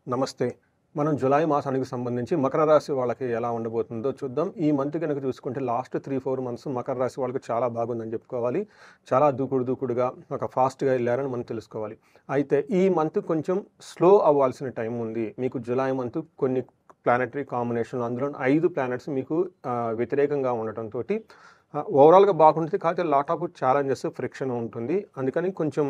నమస్తే. మనం జులై మాసానికి సంబంధించి మకర రాశి వాళ్ళకి ఎలా ఉండబోతుందో చూద్దాం. ఈ మంత్ గనక చూసుకుంటే లాస్ట్ 3, 4 మంత్స్ మకర రాశి వాళ్ళకి చాలా బాగుందని చెప్పుకోవాలి. చాలా దూకుడుగా ఒక ఫాస్ట్‌గా ఎళ్లారని మనం తెలుసుకోవాలి. అయితే ఈ మంత్ కొంచెం స్లో అవ్వాల్సిన టైం ఉంది. మీకు జులై మంత్ కొన్ని ప్లానెటరీ కాంబినేషన్‌లో అందులో 5 ప్లానెట్స్ మీకు వ్యతిరేకంగా ఉండటంతోటి ఓవరాల్‌గా బాగుంటుంది. కాకపోతే లాట్ ఆఫ్ ఛాలెంజెస్, ఫ్రిక్షన్ ఉంటుంది. అందుకని కొంచెం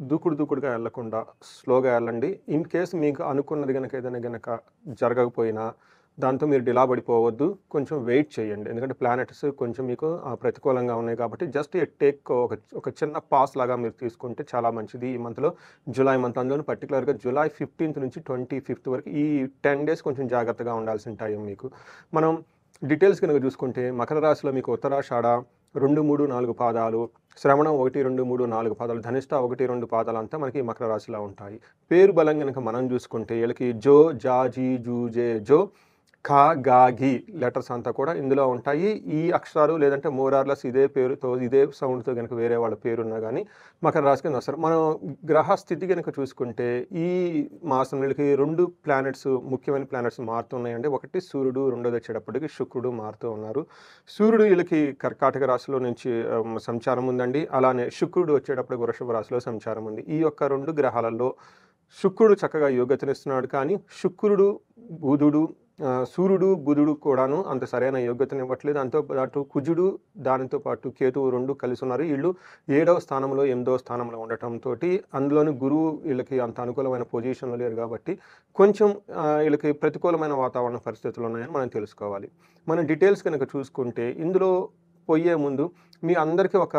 దూకుడుగా ఎళ్ళకుండా స్లోగా ఎళ్ళండి. ఇన్ కేస్ మీకు అనుకున్నది గనక ఏదైనా గనక జరగకపోయినా దాంతో మీరు డిలా పడిపోవద్దు. కొంచెం వెయిట్ చేయండి. ఎందుకంటే ప్లానెట్స్ కొంచెం మీకు ప్రతికూలంగా ఉన్నాయి కాబట్టి జస్ట్ ఒక చిన్న పాస్ లాగా మీరు తీసుకుంటే చాలా మంచిది ఈ మంత్‌లో. జులై మంత్ అందులోను పర్టిక్యులర్‌గా జులై 15థ్ నుంచి 25థ్ వరకు ఈ 10 డేస్ కొంచెం జాగ్రత్తగా ఉండాల్సిన టైం మీకు. మనం డీటెయిల్స్ గనుక చూసుకుంటే మకర రాశిలో మీకు ఉత్తరాషాఢ 2, 3, 4 పాదాలు, శ్రవణం 1, 2, 3, 4 పాదాలు, ధనిష్ట 1, 2 పాదాలంతా మనకి మకర రాశిలో ఉంటాయి. పేరు బలం గనక మనం చూసుకుంటే వీళ్ళకి జో, జా, జీ, జూ, జే, జో, ఖ, గా, ఘి లెటర్స్ అంతా కూడా ఇందులో ఉంటాయి. ఈ అక్షరాలు లేదంటే మోరార్‌లెస్ ఇదే పేరుతో, ఇదే సౌండ్‌తో గనక వేరే వాళ్ళ పేరున్నా గానీ మకర రాశి కింద వస్తారు. మనం గ్రహ స్థితి గనక చూసుకుంటే ఈ మాసం వీళ్ళకి 2 ప్లానెట్స్, ముఖ్యమైన ప్లానెట్స్ మారుతున్నాయండి. ఒకటి సూర్యుడు, రెండోది వచ్చేటప్పటికి శుక్రుడు మారుతూ ఉన్నారు. సూర్యుడు వీళ్ళకి కర్కాటక రాశిలో నుంచి సంచారం ఉందండి. అలానే శుక్రుడు వచ్చేటప్పటికి వృషభ రాశిలో సంచారం ఉంది. ఈ యొక్క 2 గ్రహాలలో శుక్రుడు చక్కగా యోగ్యతనిస్తున్నాడు. కానీ శుక్రుడు, బుధుడు, సూర్యుడు, బుధుడు కూడాను అంత సరైన యోగ్యతనివ్వట్లేదు. దాంతో పాటు కుజుడు, దానితో పాటు కేతువు 2 కలిసున్నారు. ఈళ్ళు 7వ స్థానంలో, 8వ స్థానంలో ఉండటంతోటి అందులోను గురువు వీళ్ళకి అంత అనుకూలమైన పొజిషన్‌లో లేరు గాబట్టి కొంచెం ఈళ్ళకి ప్రతికూలమైన వాతావరణ పరిస్థితులున్నాయని మనం తెలుసుకోవాలి. మనం డీటెయిల్స్ గనక చూసుకుంటే ఇందులో పోయే ముందు మీ అందరికీ ఒక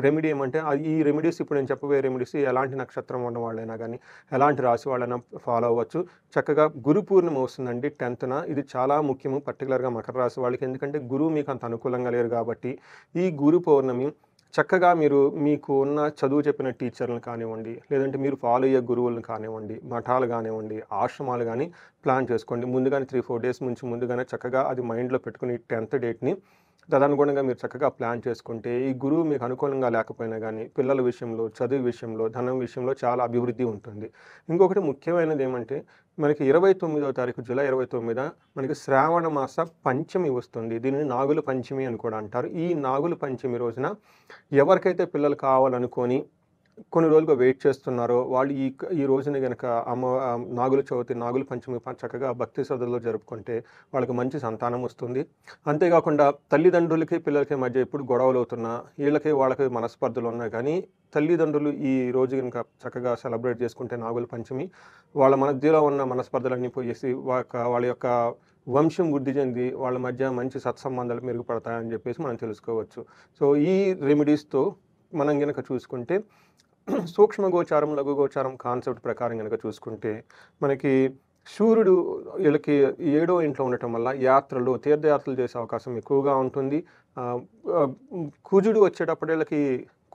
రెమెడీ ఏమంటే ఈ రెమెడీస్ ఇప్పుడు నేను చెప్పబోయే రెమెడీస్ ఎలాంటి నక్షత్రం ఉన్న వాళ్ళైనా గానీ, ఎలాంటి రాశి వాళ్ళైనా ఫాలో అవ్వచ్చు. చక్కగా గురు పూర్ణిమ వస్తుందండి 10థ్‌న. ఇది చాలా ముఖ్యము పర్టిక్యులర్‌గా మకర రాశి వాళ్ళకి. ఎందుకంటే గురువు మీకు అంత అనుకూలంగా లేరు గాబట్టి, ఈ గురు పౌర్ణమి చక్కగా మీరు మీకు ఉన్న చదువు చెప్పిన టీచర్‌లను కానివ్వండి, లేదంటే మీరు ఫాలో అయ్యే గురువులను కానివ్వండి, మఠాలు గానివ్వండి, ఆశ్రమాలు గాని ప్లాన్ చేసుకోండి. ముందుగానే 3, 4 డేస్ నుంచి ముందుగానే చక్కగా అది మైండ్‌లో పెట్టుకొని 10థ్ డేట్‌ని తదనుగుణంగా మీరు చక్కగా ప్లాన్ చేసుకుంటే, ఈ గురువు మీకు అనుకూలంగా లేకపోయినా గానీ, పిల్లల విషయంలో, చదువు విషయంలో, ధనం విషయంలో చాలా అభివృద్ధి ఉంటుంది. ఇంకొకటి ముఖ్యమైనదేమంటే, మనకి 29వ తారీఖు జూలై 29న మనకి శ్రావణ మాస పంచమి వస్తుంది. దీనిని నాగుల పంచమి అని కూడా అంటారు. ఈ నాగుల పంచమి రోజున ఎవరికైతే పిల్లలు కావాలనుకోని కొన్ని రోజులుగా వెయిట్ చేస్తున్నారో వాళ్ళు ఈ రోజున గనక నాగుల చవితి, నాగుల పంచమి చక్కగా భక్తి శ్రద్ధలతో జరుపుకుంటే వాళ్ళకి మంచి సంతానం వస్తుంది. అంతేకాకుండా తల్లిదండ్రులకి, పిల్లలకి మధ్య ఎప్పుడు గొడవలవుతున్నా, వాళ్ళకి మనస్పర్ధలున్నా గానీ, తల్లిదండ్రులు ఈ రోజు గనుక చక్కగా సెలబ్రేట్ చేసుకుంటే నాగుల పంచమి, వాళ్ళ మధ్యలో ఉన్న మనస్పర్ధలన్నీ పోయేసి వాళ్ళ యొక్క వంశం వృద్ధి చెంది వాళ్ళ మధ్య మంచి సత్సంబంధాలు మెరుగుపడతాయని జెప్పేసి మనం తెలుసుకోవచ్చు. సో, ఈ రెమెడీస్‌తో మనం గనక చూసుకుంటే సూక్ష్మ గోచారం, లఘు గోచారం కాన్సెప్ట్ ప్రకారం గనక చూసుకుంటే, మనకి సూర్యుడు ఈళ్ళకి 7వ ఇంట్లో ఉండటం వల్ల తీర్థయాత్రలు చేసే అవకాశం ఎక్కువగా ఉంటుంది. ఆహ్, ఆహ్, కుజుడు వచ్చేటప్పుడు ఈళ్ళకి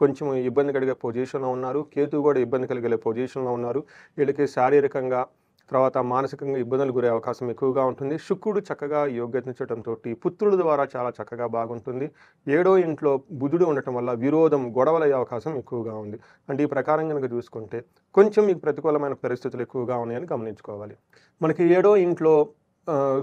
కొంచెం ఇబ్బంది కలిగే పొజిషన్‌లో ఉన్నారు. కేతువు గూడా ఇబ్బంది కలిగే పొజిషన్‌లో ఉన్నారు. వీళ్ళకి శారీరకంగా, తర్వాత మానసికంగా ఇబ్బందులు గురే అవకాశం ఎక్కువగా ఉంటుంది. శుక్రుడు చక్కగా యోగ్యతనిచ్చడంతోటి పుత్రుల ద్వారా చాలా చక్కగా బాగుంటుంది. 7వ ఇంట్లో బుధుడు ఉండటం వల్ల విరోధం, గొడవలయ్యే అవకాశం ఎక్కువగా ఉంది. అంటే ఈ ప్రకారం గనక చూసుకుంటే కొంచెం మీకు ప్రతికూలమైన పరిస్థితులు ఎక్కువగా ఉన్నాయని గమనించుకోవాలి. మనకి 7వ ఇంట్లో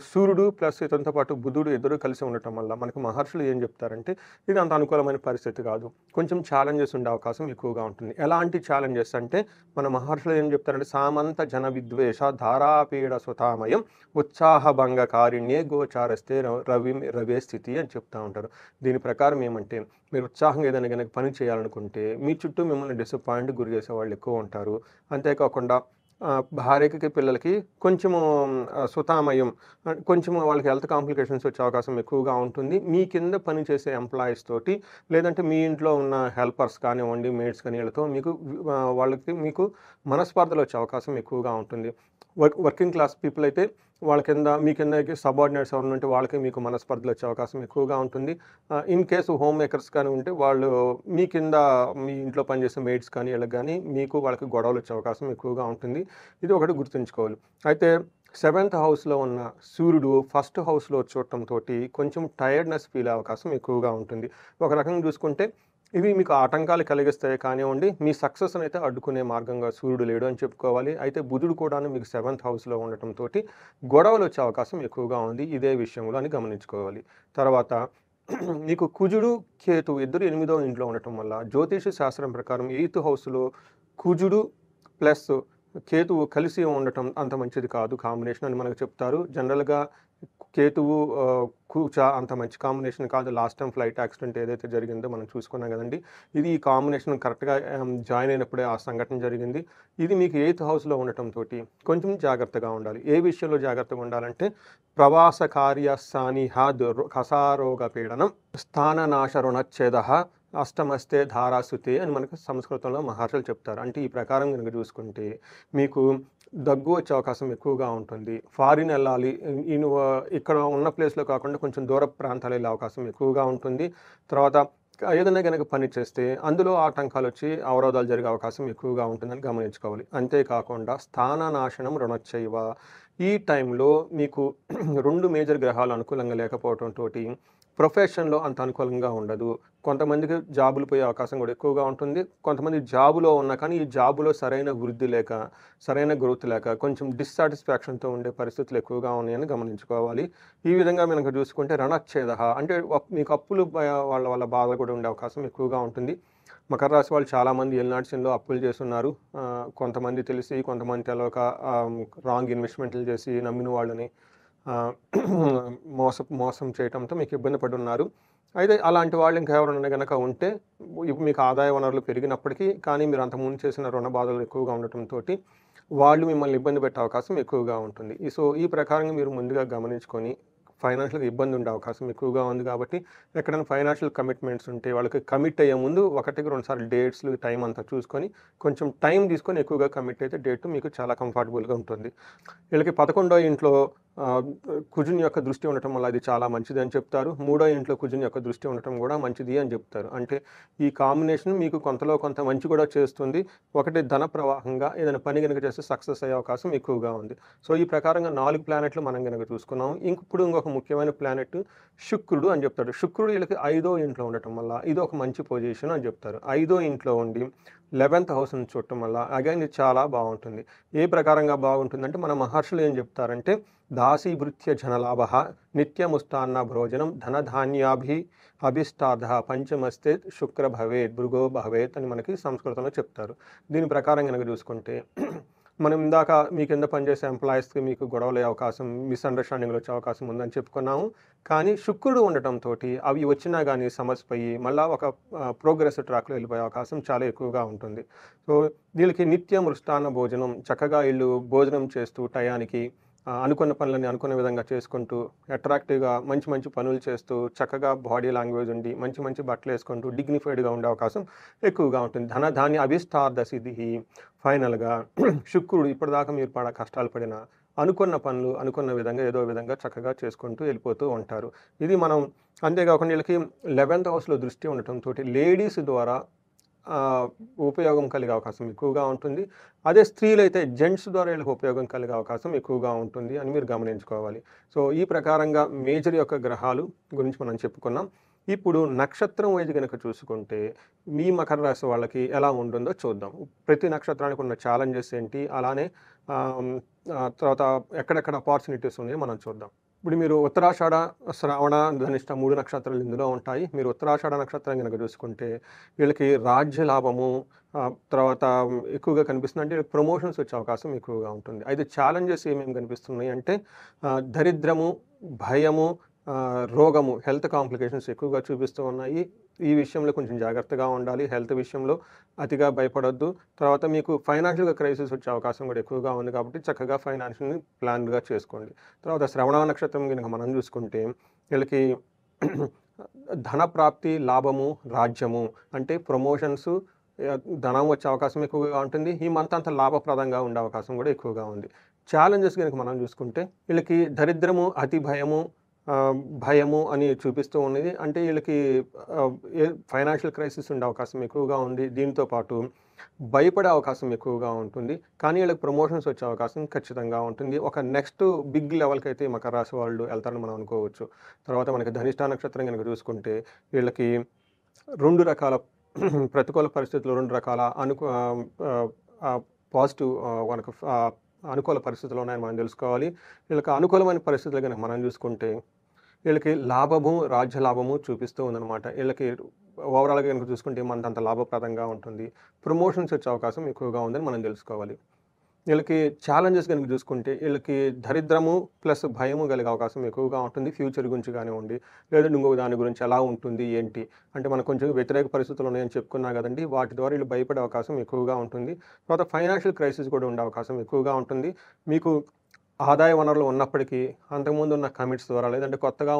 సూర్యుడు ప్లస్ ఇతనితో పాటు బుధుడు ఇద్దరు కలిసి ఉండటం వల్ల మనకు మహర్షులు ఏం చెప్తారంటే, ఇది అంత అనుకూలమైన పరిస్థితి కాదు. కొంచెం ఛాలెంజెస్ ఉండే అవకాశం ఎక్కువగా ఉంటుంది. ఎలాంటి ఛాలెంజెస్ అంటే, మన మహర్షులు ఏం చెప్తారంటే, సామంత జన విద్వేష ధారాపీడ సుతామయం ఉత్సాహభంగకారిణ్యే గోచారస్తే రవే స్థితి అని చెప్తా ఉంటారు. దీని ప్రకారం ఏమంటే, మీరు ఉత్సాహంగా ఏదైనా గనక పని చేయాలనుకుంటే, మీ చుట్టూ మిమ్మల్ని డిసప్పాయింట్‌కి గురి చేసేవాళ్ళు ఎక్కువ ఉంటారు. అంతేకాకుండా భార్యకి, పిల్లలకి కొంచెము సుతామయం కొంచెము వాళ్ళకి హెల్త్ కాంప్లికేషన్స్ వచ్చే అవకాశం ఎక్కువగా ఉంటుంది. మీ కింద పనిచేసే ఎంప్లాయీస్ తోటి, లేదంటే మీ ఇంట్లో ఉన్న హెల్పర్స్ కానివ్వండి, మెయిడ్స్ కానీ వీళ్ళతో మీకు మనస్పర్ధలు వచ్చే అవకాశం ఎక్కువగా ఉంటుంది. వర్కింగ్ క్లాస్ పీపుల్ అయితే మీ కిందకి సబార్డినేట్స్ ఎవరైనా ఉంటే వాళ్ళకి మీకు మనస్పర్ధలు వచ్చే అవకాశం ఎక్కువగా ఉంటుంది. ఇన్ కేస్ హోమ్ మేకర్స్ కానీ ఉంటే వాళ్ళు మీ కింద మీ ఇంట్లో పనిచేసే మెయిడ్స్ కానీ వీళ్ళకి గానీ వాళ్ళకి గొడవలు వచ్చే అవకాశం ఎక్కువగా ఉంటుంది. ఇది ఒకటి గుర్తుంచుకోవాలి. అయితే 7th హౌస్‌లో ఉన్న సూర్యుడు ఫస్ట్ హౌస్‌లో చూడటంతోటి కొంచెం టైర్డ్‌నెస్ ఫీల్ అయ్యే అవకాశం ఎక్కువగా ఉంటుంది. ఒక రకంగా చూసుకుంటే ఇవి మీకు ఆటంకాలు కలిగిస్తాయి కానివ్వండి, మీ సక్సెస్‌ని అయితే అడ్డుకునే మార్గంగా సూర్యుడు లేడు అని చెప్పుకోవాలి. అయితే బుధుడు కూడాను మీకు 7థ్ హౌస్‌లో ఉండటంతోటి గొడవలొచ్చే అవకాశం ఎక్కువగా ఉంది ఇదే విషయంలో అని గమనించుకోవాలి. తర్వాత మీకు కుజుడు, కేతువు ఇద్దరు 8దో ఇంట్లో ఉండటం వల్ల జ్యోతిష శాస్త్రం ప్రకారం 8థ్ హౌస్‌లో కుజుడు ప్లస్ కేతువు కలిసి ఉండటం అంత మంచిది కాదు కాంబినేషన్ అని మనకు చెప్తారు. జనరల్‌గా కేతువు కూచ అంత మంచి కాంబినేషన్ కాదు. లాస్ట్ టైమ్ ఫ్లైట్ యాక్సిడెంట్ ఏదైతే జరిగిందో మనం చూసుకున్నాం కదండీ! ఇది ఈ కాంబినేషన్ కరెక్ట్‌గా జాయిన్ అయినప్పుడే ఆ సంఘటన జరిగింది. ఇది మీకు 8థ్ హౌస్‌లో ఉండటంతోటి కొంచెం జాగ్రత్తగా ఉండాలి. ఏ విషయంలో జాగ్రత్తగా ఉండాలంటే ప్రవాస కార్య సానిహాద్ కసారోగ పీడనం స్థాననాశ రుణచ్ఛేదః అష్టమస్తే ధారాసుతే అని మనకు సంస్కృతంలో మహర్షులు చెప్తారు. అంటే ఈ ప్రకారం గనుక చూసుకుంటే మీకు దగ్గు వచ్చే అవకాశం ఎక్కువగా ఉంటుంది. ఫారిన్ ఎళ్ళాలి. ఇక్కడ ఉన్న ప్లేస్‌లో కాకుండా కొంచెం దూర ప్రాంతాలు వెళ్ళే అవకాశం ఎక్కువగా ఉంటుంది. తర్వాత ఏదైనా గనక పని చేస్తే అందులో ఆటంకాలొచ్చి అవరోధాలు జరిగే అవకాశం ఎక్కువగా ఉంటుందని గమనించుకోవాలి. అంతేకాకుండా స్థాననాశనం రుణచ్చైవ ఈ టైంలో మీకు 2 మేజర్ గ్రహాలు అనుకూలంగా లేకపోవటంతోటి ప్రొఫెషన్‌లో అంత అనుకూలంగా ఉండదు. కొంతమందికి జాబులు పోయే అవకాశం కూడా ఎక్కువగా ఉంటుంది. కొంతమంది జాబులో ఉన్నా కానీ ఈ జాబులో సరైన వృద్ధి లేక, సరైన గ్రోత్ లేక కొంచెం డిస్సాటిస్ఫాక్షన్‌తో ఉండే పరిస్థితులు ఎక్కువగా ఉన్నాయని గమనించుకోవాలి. ఈ విధంగా మనకు చూసుకుంటే రణచ్ఛేదః అంటే మీకు అప్పులు వాళ్ళ వల్ల బాధ కూడా ఉండే అవకాశం ఎక్కువగా ఉంటుంది. మకర రాశి వాళ్ళు చాలామంది ఏలినాటి శనిలో అప్పులు చేసున్నారు. కొంతమంది తెలిసి, కొంతమంది తెలవక రాంగ్ ఇన్వెస్ట్‌మెంట్లు చేసి నమ్మిన వాళ్ళని ఆహ్, మోసం చేయటంతో మీకు ఇబ్బంది పడున్నారు. అయితే అలాంటి వాళ్ళు ఇంకెవరైనా గనక ఉంటే ఇప్పుడు మీకు ఆదాయ వనరులు పెరిగినప్పటికీ కానీ మీరు అంతకుముందు చేసిన రుణ బాధలు ఎక్కువగా ఉండటంతోటి వాళ్ళు మిమ్మల్ని ఇబ్బంది పెట్టే అవకాశం ఎక్కువగా ఉంటుంది. సో, ఈ ప్రకారంగా మీరు ముందుగా గమనించుకొని ఫైనాన్షియల్‌గా ఇబ్బంది ఉండే అవకాశం ఎక్కువగా ఉంది కాబట్టి ఎక్కడైనా ఫైనాన్షియల్ కమిట్మెంట్స్ ఉంటే వాళ్ళకి కమిట్ అయ్యే ముందు ఒకటికి 2 సార్లు డేట్స్‌లు టైం అంతా చూసుకొని కొంచెం టైం తీసుకొని ఎక్కువగా కమిట్ అయితే డేట్ మీకు చాలా కంఫర్టబుల్‌గా ఉంటుంది. వీళ్ళకి 11వ ఇంట్లో కుజుని యొక్క దృష్టి ఉండటం వల్ల అది చాలా మంచిది అని చెప్తారు. 3వ ఇంట్లో కుజుని యొక్క దృష్టి ఉండటం కూడా మంచిది అని చెప్తారు. అంటే ఈ కాంబినేషన్ మీకు కొంతలో కొంత మంచి కూడా చేస్తుంది. ఒకటి ధన ప్రవాహంగా ఏదైనా పని గనుక చేస్తే సక్సెస్ అయ్యే అవకాశం ఎక్కువగా ఉంది. సో, ఈ ప్రకారంగా 4 ప్లానెట్లు మనం గనుక చూసుకున్నాం. ఇప్పుడు ఇంకొక ముఖ్యమైన ప్లానెట్ శుక్రుడు అని చెప్తాడు. శుక్రుడు వీళ్ళకి 5వ ఇంట్లో ఉండటం వల్ల ఇది ఒక మంచి పొజిషన్ అని చెప్తారు. 5వ ఇంట్లో ఉండి 11th హౌస్‌ని చూడటం వల్ల అగైన్ ఇది చాలా బావుంటుంది. ఏ ప్రకారంగా బాగుంటుందంటే మన మహర్షులు ఏం చెప్తారంటే దాసీభృత్య జనలాభః నిత్యముష్టాన్న భోజనం అభిష్టార్థః పంచమస్తే శుక్ర భవేత్ భృగో భవేత్ అని మనకి సంస్కృతంలో చెప్తారు. దీని ప్రకారం గనక చూసుకుంటే మనం ఇందాక మీ కింద పనిచేసే ఎంప్లాయీస్‌కి మీకు గొడవలయ్యే అవకాశం, మిస్‌అండర్‌స్టాండింగ్‌లు వచ్చే అవకాశం ఉందని చెప్పుకున్నాము. కానీ శుక్రుడు ఉండటంతోటి అవి వచ్చినా గానీ సమసిపోయి మళ్ళా ఒక ప్రోగ్రెస్ ట్రాక్‌లో వెళ్ళిపోయే అవకాశం చాలా ఎక్కువగా ఉంటుంది. సో, వీళ్ళకి నిత్యం మృష్టాన్న భోజనం చక్కగా ఈళ్ళు భోజనం చేస్తూ టయానికి అనుకున్న పనులన్నీ అనుకున్న విధంగా చేసుకుంటూ, అట్రాక్టివ్‌గా మంచి మంచి పనులు చేస్తూ, చక్కగా బాడీ లాంగ్వేజ్ ఉండి, మంచి మంచి బట్టలేసుకుంటూ డిగ్నిఫైడ్‌గా ఉండే అవకాశం ఎక్కువగా ఉంటుంది. ధనధాన్య అభిష్టార్థ సిద్ధిః ఫైనల్‌గా శుక్రుడు ఇప్పటిదాకా మీరు కష్టాలు పడిన అనుకున్న పనులు అనుకున్న విధంగా ఏదో విధంగా చక్కగా చేసుకుంటూ వెళ్ళిపోతూ ఉంటారు. ఇది మనం అంతేకాకుండా వీళ్ళకి 11th హౌస్‌లో దృష్టి ఉండటంతోటి లేడీస్ ద్వారా ఉపయోగం కలిగే అవకాశం ఎక్కువగా ఉంటుంది. అదే స్త్రీలైతే జెంట్స్ ద్వారా వీళ్ళకి ఉపయోగం కలిగే అవకాశం ఎక్కువగా ఉంటుంది అని మీరు గమనించుకోవాలి. సో, ఈ ప్రకారంగా మేజర్ యొక్క గ్రహాలు గురించి మనం చెప్పుకున్నాం. ఇప్పుడు నక్షత్రం వైజ్ గనక చూసుకుంటే మీ మకర రాశి వాళ్ళకి ఎలా ఉంటుందో చూద్దాం. ప్రతి నక్షత్రానికి ఉన్న ఛాలెంజెస్ ఏంటి? అలానే తర్వాత ఎక్కడెక్కడ ఆపర్చునిటీస్ ఉన్నాయో మనం చూద్దాం. ఇప్పుడు మీరు ఉత్తరాషాఢ, శ్రవణ, ధనిష్ట 3 నక్షత్రాలు ఇందులో ఉంటాయి. మీరు ఉత్తరాషాఢ నక్షత్రం గనక చూసుకుంటే వీళ్ళకి రాజ్య లాభము తర్వాత ఎక్కువగా కనిపిస్తుంది. అంటే ప్రమోషన్స్ వచ్చే అవకాశం ఎక్కువగా ఉంటుంది. అయితే ఛాలెంజెస్ ఏమేమి కనిపిస్తున్నాయి అంటే దరిద్రము, భయము, రోగము, హెల్త్ కాంప్లికేషన్స్ ఎక్కువగా చూపిస్తూ ఉన్నాయి. ఈ విషయంలో కొంచెం జాగ్రత్తగా ఉండాలి. హెల్త్ విషయంలో అతిగా భయపడొద్దు. తర్వాత మీకు ఫైనాన్షియల్‌గా క్రైసిస్ వచ్చే అవకాశం కూడా ఎక్కువగా ఉంది కాబట్టి చక్కగా ఫైనాన్షియల్‌ని ప్లాన్‌గా చేసుకోండి. తర్వాత శ్రవణ నక్షత్రం గనుక మనం చూసుకుంటే వీళ్ళకి ధన ప్రాప్తి, లాభము, రాజ్యము అంటే ప్రమోషన్స్, ధనం వచ్చే అవకాశం ఎక్కువగా ఉంటుంది. ఈ మంత్ అంతా లాభప్రదంగా ఉండే అవకాశం కూడా ఎక్కువగా ఉంది. ఛాలెంజెస్ గనుక మనం చూసుకుంటే వీళ్ళకి దరిద్రము, అతి భయము అని చూపిస్తూ ఉన్నది. అంటే వీళ్ళకి ఫైనాన్షియల్ క్రైసిస్ ఉండే అవకాశం ఎక్కువగా ఉంది. దీంతో పాటు భయపడే అవకాశం ఎక్కువగా ఉంటుంది. కానీ వీళ్ళకి ప్రమోషన్స్ వచ్చే అవకాశం ఖచ్చితంగా ఉంటుంది. ఒక నెక్స్ట్ బిగ్ లెవెల్‌కి అయితే మకర రాశి వాళ్ళు వెళ్తారని మనం అనుకోవచ్చు. తర్వాత మనకి ధనిష్ట నక్షత్రం గనుక చూసుకుంటే వీళ్ళకి 2 రకాల ప్రతికూల పరిస్థితులు 2 రకాల పాజిటివ్ మనకు అనుకూల పరిస్థితులు ఉన్నాయని మనం తెలుసుకోవాలి. వీళ్ళకి అనుకూలమైన పరిస్థితులు గనుక మనం చూసుకుంటే, వీళ్ళకి లాభము, రాజ్య లాభము చూపిస్తూ ఉందనమాట. వీళ్ళకి ఓవరాల్‌గా గనుక చూసుకుంటే ఈ మంత్ అంతా లాభప్రదంగా ఉంటుంది. ప్రమోషన్స్ వచ్చే అవకాశం ఎక్కువగా ఉందని మనం తెలుసుకోవాలి. వీళ్ళకి ఛాలెంజెస్ గనుక చూసుకుంటే, వీళ్ళకి దరిద్రము ప్లస్ భయము కలిగే అవకాశం ఎక్కువగా ఉంటుంది. ఫ్యూచర్ గురించి కానివ్వండి, లేదంటే ఇంకొక దాని గురించి ఎలా ఉంటుంది, ఏంటి అంటే మనకు కొంచెం వ్యతిరేక పరిస్థితులు ఉన్నాయని చెప్పుకున్నా కదండీ! వాటి ద్వారా వీళ్ళు భయపడే అవకాశం ఎక్కువగా ఉంటుంది. తర్వాత ఫైనాన్షియల్ క్రైసిస్ కూడా ఉండే అవకాశం ఎక్కువగా ఉంటుంది. మీకు ఆదాయ వనరులు ఉన్నప్పటికీ, అంతకుముందు ఉన్న కమిట్స్ ద్వారా, లేదంటే కొత్తగా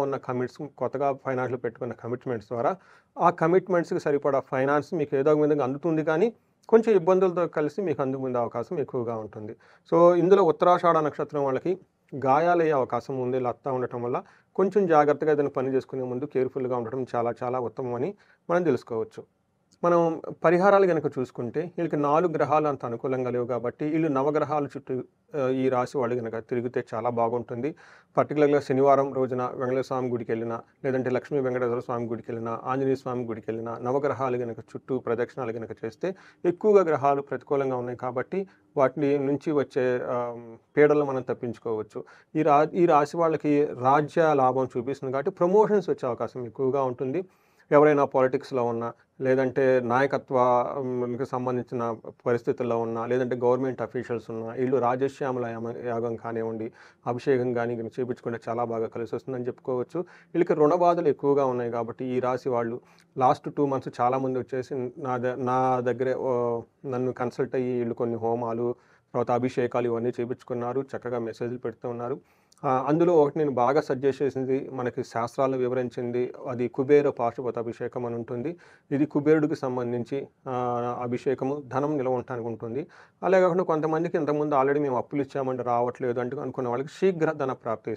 ఫైనాన్స్‌లో పెట్టుకున్న కమిట్మెంట్స్ ద్వారా, ఆ కమిట్మెంట్స్‌కి సరిపడా ఫైనాన్స్ మీకు ఏదో ఒక విధంగా అందుతుంది కానీ, కొంచెం ఇబ్బందులతో కలిసి మీకు అందుకునే అవకాశం ఎక్కువగా ఉంటుంది. సో, ఇందులో ఉత్తరాషాఢ నక్షత్రం వాళ్ళకి గాయాలయ్యే అవకాశం ఉంది లత్తా ఉండటం వల్ల. కొంచెం జాగ్రత్తగా ఏదైనా పని చేసుకునే ముందు కేర్‌ఫుల్‌గా ఉండటం చాలా చాలా ఉత్తమమని మనం తెలుసుకోవచ్చు. మనం పరిహారాలు గనక చూసుకుంటే, వీళ్ళకి 4 గ్రహాలు అంత అనుకూలంగా లేవు కాబట్టి, ఈళ్ళు నవగ్రహాల చుట్టూ ఈ రాశి వాళ్ళు గనక తిరిగితే చాలా బాగుంటుంది. పర్టిక్యులర్‌గా శనివారం రోజున వెంకటేశ్వర స్వామి గుడికెళ్ళినా, లేదంటే లక్ష్మీ వెంకటేశ్వర స్వామి గుడికెళ్ళినా, ఆంజనేయ స్వామి గుడికెళ్ళినా, నవగ్రహాలు గనక చుట్టూ ప్రదక్షిణాలు గనక చేస్తే, ఎక్కువగా గ్రహాలు ప్రతికూలంగా ఉన్నాయి కాబట్టి, వాటి నుంచి వచ్చే పీడలను మనం తప్పించుకోవచ్చు. ఈ రాశి వాళ్ళకి రాజ్య లాభం చూపిస్తుంది కాబట్టి, ప్రమోషన్స్ వచ్చే అవకాశం ఎక్కువగా ఉంటుంది. ఎవరైనా పాలిటిక్స్‌లో ఉన్నా, లేదంటే నాయకత్వానికి సంబంధించిన పరిస్థితుల్లో ఉన్నా, లేదంటే గవర్నమెంట్ అఫీషియల్స్ ఉన్నా, ఈళ్ళు రాజశ్యామల యాగం కానివ్వండి, అభిషేకం గాని చేపించుకుంటే చాలా బాగా కలిసొస్తుందని చెప్పుకోవచ్చు. వీళ్ళకి రుణ బాధలు ఎక్కువగా ఉన్నాయి కాబట్టి, ఈ రాశి వాళ్ళు లాస్ట్ 2 మంత్స్ చాలామంది వచ్చేసి నా దగ్గరే నన్ను కన్సల్ట్ అయ్యి ఈళ్ళు కొన్ని హోమాలు, తర్వాత అభిషేకాలు ఇవన్నీ చేపించుకున్నారు. చక్కగా మెసేజ్‌లు పెడుతూ ఉన్నారు. అందులో ఒకటి నేను బాగా సజెస్ట్ చేసింది, మనకి శాస్త్రాల్లో వివరించింది, అది కుబేర పాశుపత అభిషేకం అని ఉంటుంది. ఇది కుబేరుడికి సంబంధించి అభిషేకము, ధనం నిలవ ఉండటానికి ఉంటుంది. అలాగే కాకుండా కొంతమందికి ఇంతకుముందు ఆల్రెడీ మేము అప్పులు ఇచ్చామంటే రావట్లేదు అంటూ అనుకున్న వాళ్ళకి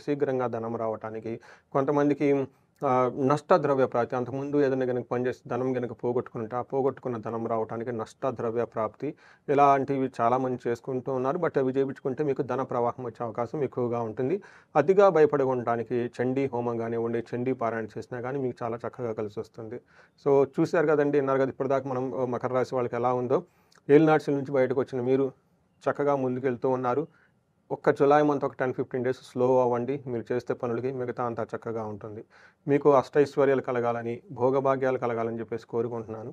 శీఘ్రంగా ధనం రావటానికి, కొంతమందికి నష్టద్రవ్య ప్రాప్తి, అంతకుముందు ఏదైనా గనుక పనిచేసి ధనం గనుక పోగొట్టుకుంటే, ఆ పోగొట్టుకున్న ధనం రావటానికి నష్టద్రవ్య ప్రాప్తి, ఇలాంటివి చాలామంది చేసుకుంటూ ఉన్నారు. బట్ అవి చేపించుకుంటే మీకు ధన ప్రవాహం వచ్చే అవకాశం ఎక్కువగా ఉంటుంది. అతిగా భయపడి ఉండటానికి చండీ హోమం కానివ్వండి, చండీ పారాయణ చేసినా కానీ మీకు చాలా చక్కగా కలిసొస్తుంది. సో, చూశారు కదండీ! ఇన్నారు కదా! ఇప్పటిదాకా మనం మకర రాశి వాళ్ళకి ఎలా ఉందో. ఏలినాటి నుంచి బయటకొచ్చిన మీరు చక్కగా ముందుకెళ్తూ ఉన్నారు. ఒక్క జులై మంత్ ఒక 10, 15 డేస్ స్లో అవ్వండి. మీరు చేసే పనులకి మిగతా అంతా చక్కగా ఉంటుంది. మీకు అష్టైశ్వర్యాలు కలగాలని, భోగభాగ్యాలు కలగాలని చెప్పేసి కోరుకుంటున్నాను.